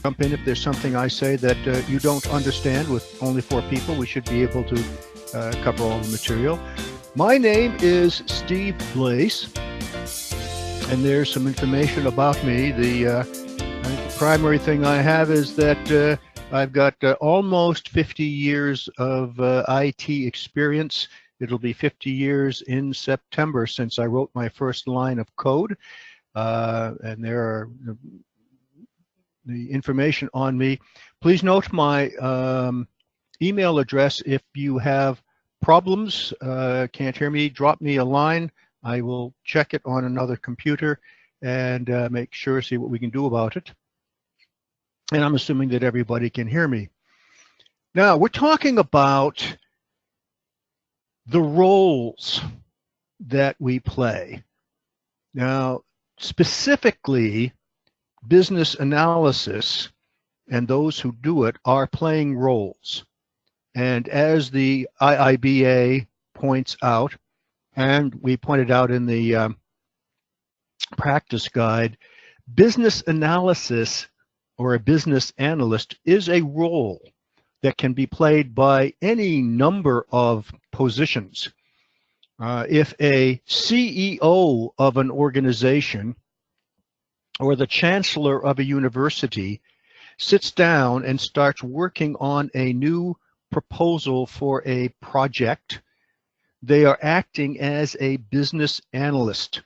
jump in if there's something I say that you don't understand. With only 4 people, we should be able to cover all the material. My name is Steve Blaise, and there's some information about me. The primary thing I have is that I've got almost 50 years of IT experience. It'll be 50 years in September since I wrote my first line of code, and there are the information on me. Please note my email address. If you have problems, can't hear me, drop me a line. I will check it on another computer and make sure, see what we can do about it. And I'm assuming that everybody can hear me. Now, we're talking about the roles that we play. Now, specifically, business analysis and those who do it are playing roles. And as the IIBA points out, and we pointed out in the practice guide, business analysis or a business analyst is a role that can be played by any number of positions. If a CEO of an organization or the chancellor of a university sits down and starts working on a new proposal for a project, they are acting as a business analyst,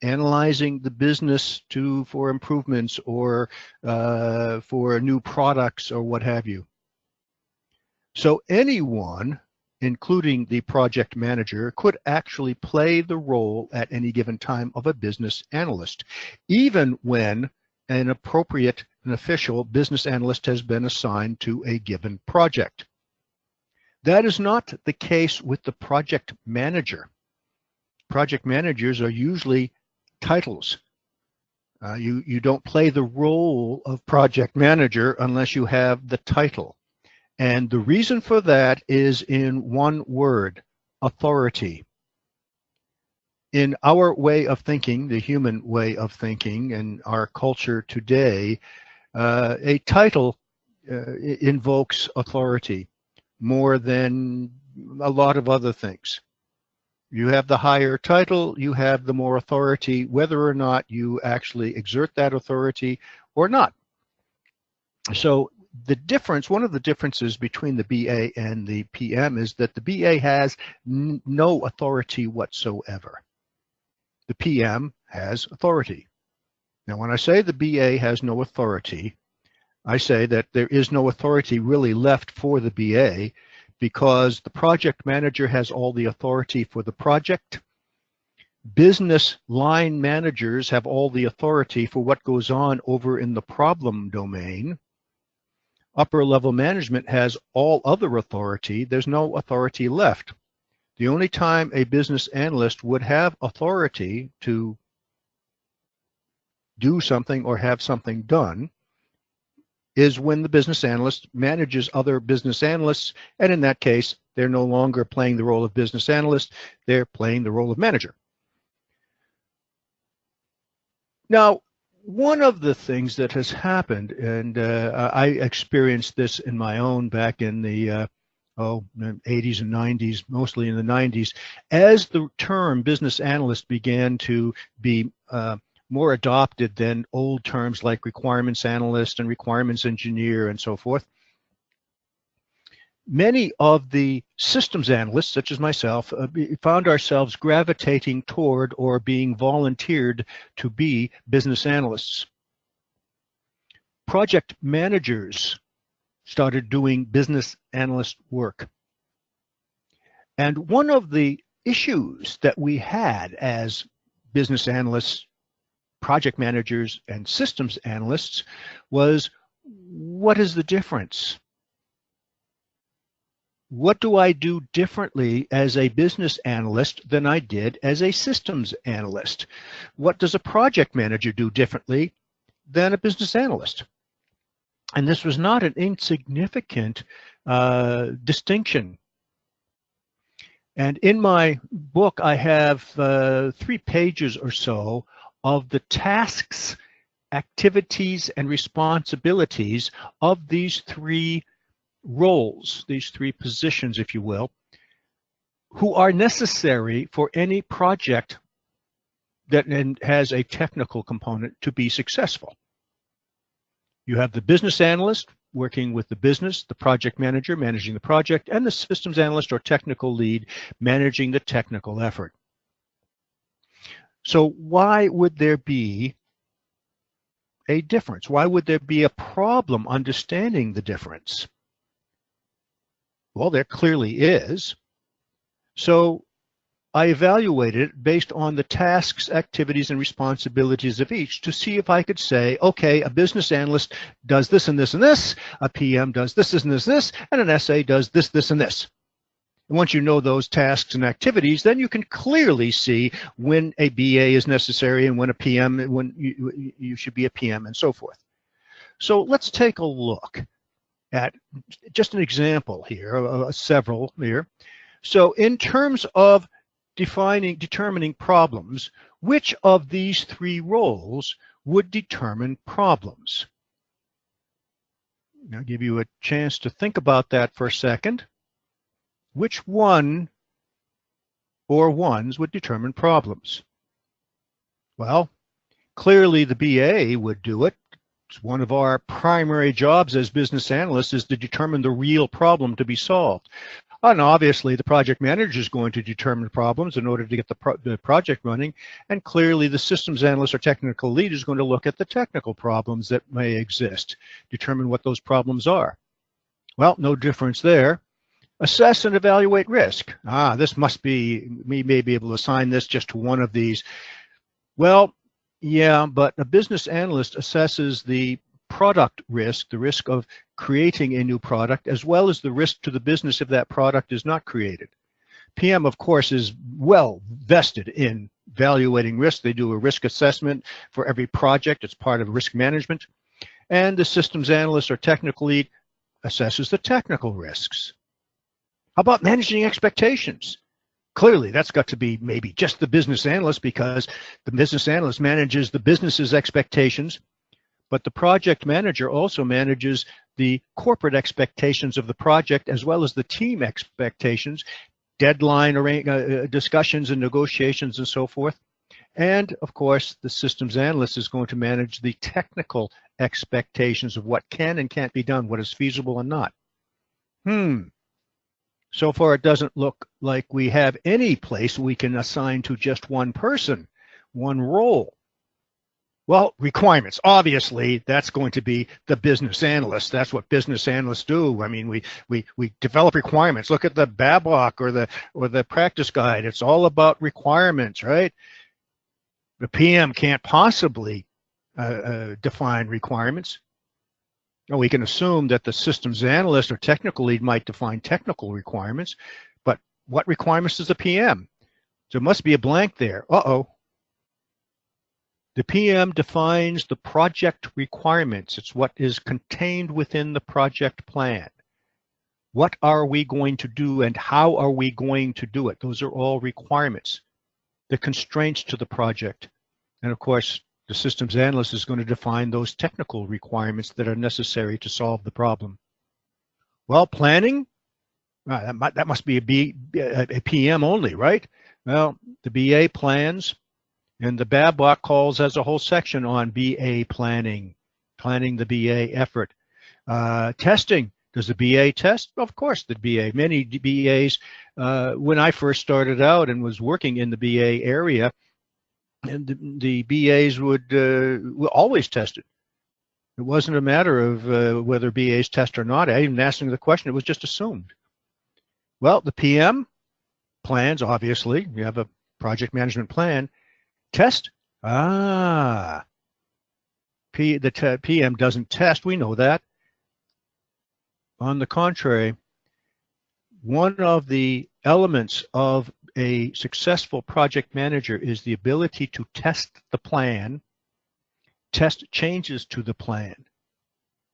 analyzing the business for improvements or for new products or what have you. So anyone, including the project manager, could actually play the role at any given time of a business analyst, even when an appropriate and official business analyst has been assigned to a given project. That is not the case with the project manager. Project managers are usually titles. You don't play the role of project manager unless you have the title. And the reason for that is in one word: authority. In our way of thinking, the human way of thinking, and our culture today, a title invokes authority more than a lot of other things. You have the higher title, you have the more authority, whether or not you actually exert that authority or not. So the difference, one of the differences between the BA and the PM is that the BA has no authority whatsoever. The PM has authority. Now, when I say the BA has no authority, I say that there is no authority really left for the BA, because the project manager has all the authority for the project. Business line managers have all the authority for what goes on over in the problem domain. Upper level management has all other authority. There's no authority left. The only time a business analyst would have authority to do something or have something done is when the business analyst manages other business analysts, and in that case, they're no longer playing the role of business analyst, they're playing the role of manager. Now, one of the things that has happened, and I experienced this in my own back in the 80s and 90s, mostly in the 90s, as the term business analyst began to be more adopted than old terms like requirements analyst and requirements engineer and so forth. Many of the systems analysts, such as myself, found ourselves gravitating toward or being volunteered to be business analysts. Project managers started doing business analyst work. And one of the issues that we had as business analysts, project managers, and systems analysts was, what is the difference? What do I do differently as a business analyst than I did as a systems analyst? What does a project manager do differently than a business analyst? And this was not an insignificant distinction. And in my book, I have 3 pages or so of the tasks activities and responsibilities of these three roles, these three positions, if you will, who are necessary for any project that has a technical component to be successful. You have the business analyst working with the business, the project manager managing the project, and the systems analyst or technical lead managing the technical effort. So why would there be a difference? Why would there be a problem understanding the difference? Well, there clearly is. So I evaluated it based on the tasks, activities, and responsibilities of each to see if I could say, okay, a business analyst does this and this and this, a PM does this and this and this, and an SA does this, this, and this. And once you know those tasks and activities, then you can clearly see when a BA is necessary and when a PM, when you should be a PM and so forth. So let's take a look at just an example here, several here. So in terms of determining problems, which of these three roles would determine problems? I'll give you a chance to think about that for a second. Which one or ones would determine problems? Well, clearly the BA would do it. It's one of our primary jobs as business analysts is to determine the real problem to be solved. And obviously the project manager is going to determine problems in order to get the project running. And clearly the systems analyst or technical lead is going to look at the technical problems that may exist, determine what those problems are. Well, no difference there. Assess and evaluate risk. This must be, we may be able to assign this just to one of these. Well, yeah, but a business analyst assesses the product risk, the risk of creating a new product, as well as the risk to the business if that product is not created. PM, of course, is well vested in evaluating risk. They do a risk assessment for every project. It's part of risk management. And the systems analyst or technical lead assesses the technical risks. How about managing expectations? Clearly, that's got to be maybe just the business analyst because the business analyst manages the business's expectations, but the project manager also manages the corporate expectations of the project as well as the team expectations, deadline discussions and negotiations and so forth. And of course, the systems analyst is going to manage the technical expectations of what can and can't be done, what is feasible and not. So far, it doesn't look like we have any place we can assign to just one person, one role. Well, requirements, obviously, that's going to be the business analyst. That's what business analysts do. I mean, we develop requirements. Look at the BABOK or the practice guide. It's all about requirements, right? The PM can't possibly define requirements. We can assume that the systems analyst or technical lead might define technical requirements, but what requirements does the PM? So it must be a blank there. The PM defines the project requirements. It's what is contained within the project plan. What are we going to do and how are we going to do it? Those are all requirements, the constraints to the project. And of course, the systems analyst is going to define those technical requirements that are necessary to solve the problem. Well, planning, that must be a PM only, right? Well, the BA plans, and the BABOK calls as a whole section on BA planning the BA effort. Testing, does the BA test? Of course, the BA. Many BAs, when I first started out and was working in the BA area, and the BAs would always test it. It wasn't a matter of whether BAs test or not. I didn't ask them the question. It was just assumed. Well, the PM plans, obviously. You have a project management plan. Test? The PM doesn't test. We know that. On the contrary, one of the elements of a successful project manager is the ability to test the plan, test changes to the plan.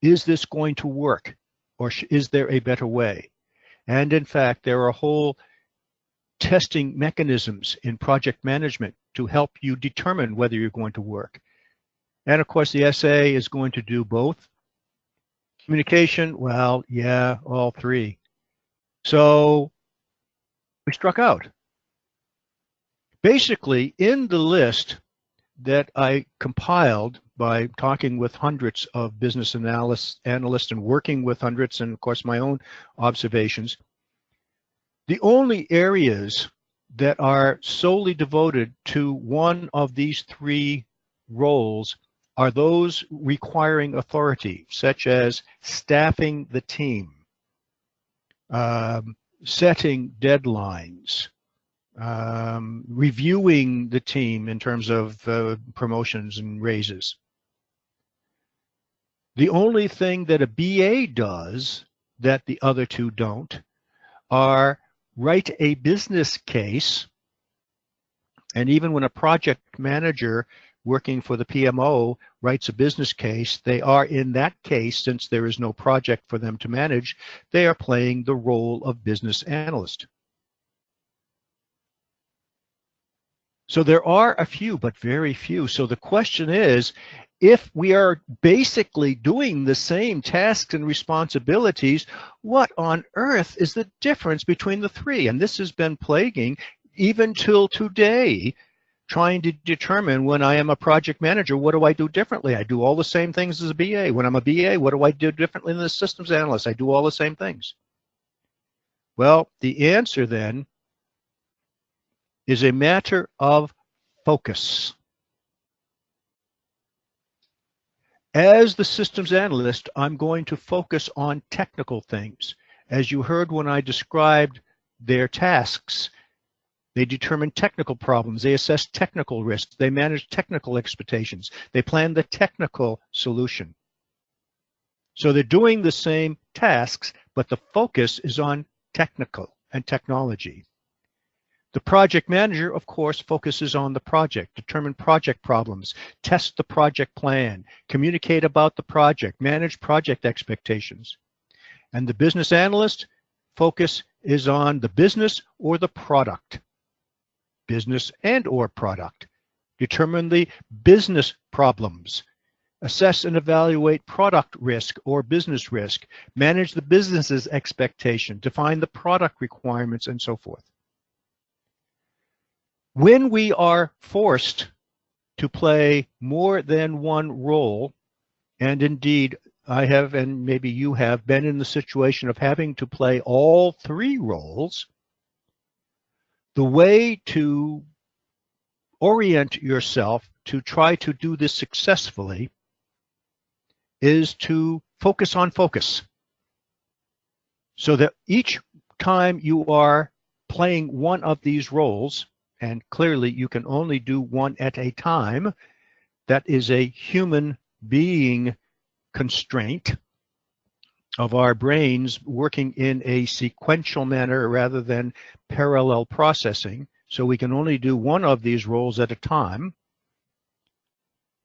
Is this going to work, or is there a better way? And in fact, there are whole testing mechanisms in project management to help you determine whether you're going to work. And of course, the SA is going to do both. Communication, well, yeah, all three. So we struck out. Basically, in the list that I compiled by talking with hundreds of business analysts and working with hundreds, and of course my own observations, the only areas that are solely devoted to one of these three roles are those requiring authority, such as staffing the team, setting deadlines, reviewing the team in terms of promotions and raises. The only thing that a BA does that the other two don't are write a business case. And even when a project manager working for the PMO writes a business case, they are in that case, since there is no project for them to manage, they are playing the role of business analyst. So there are a few, but very few. So the question is, if we are basically doing the same tasks and responsibilities, what on earth is the difference between the three? And this has been plaguing even till today, trying to determine, when I am a project manager, what do I do differently? I do all the same things as a BA. When I'm a BA, what do I do differently than the systems analyst? I do all the same things. Well, the answer then is a matter of focus. As the systems analyst, I'm going to focus on technical things. As you heard when I described their tasks, they determine technical problems, they assess technical risks, they manage technical expectations, they plan the technical solution. So they're doing the same tasks, but the focus is on technical and technology. The project manager, of course, focuses on the project, determine project problems, test the project plan, communicate about the project, manage project expectations. And the business analyst focus is on the business or the product, business and or product, determine the business problems, assess and evaluate product risk or business risk, manage the business's expectation, define the product requirements, and so forth. When we are forced to play more than one role, and indeed I have, and maybe you have, been in the situation of having to play all three roles, the way to orient yourself to try to do this successfully is to focus on focus. So that each time you are playing one of these roles, and clearly you can only do one at a time, that is a human being constraint of our brains working in a sequential manner rather than parallel processing, so we can only do one of these roles at a time,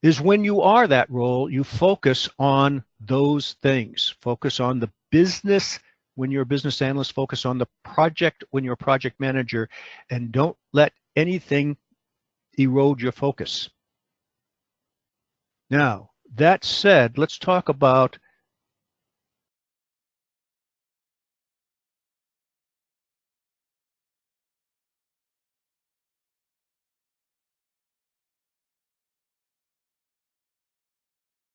is when you are that role, you focus on those things. Focus on the business when you're a business analyst, focus on the project when you're a project manager, and don't let anything erode your focus. Now, that said, let's talk about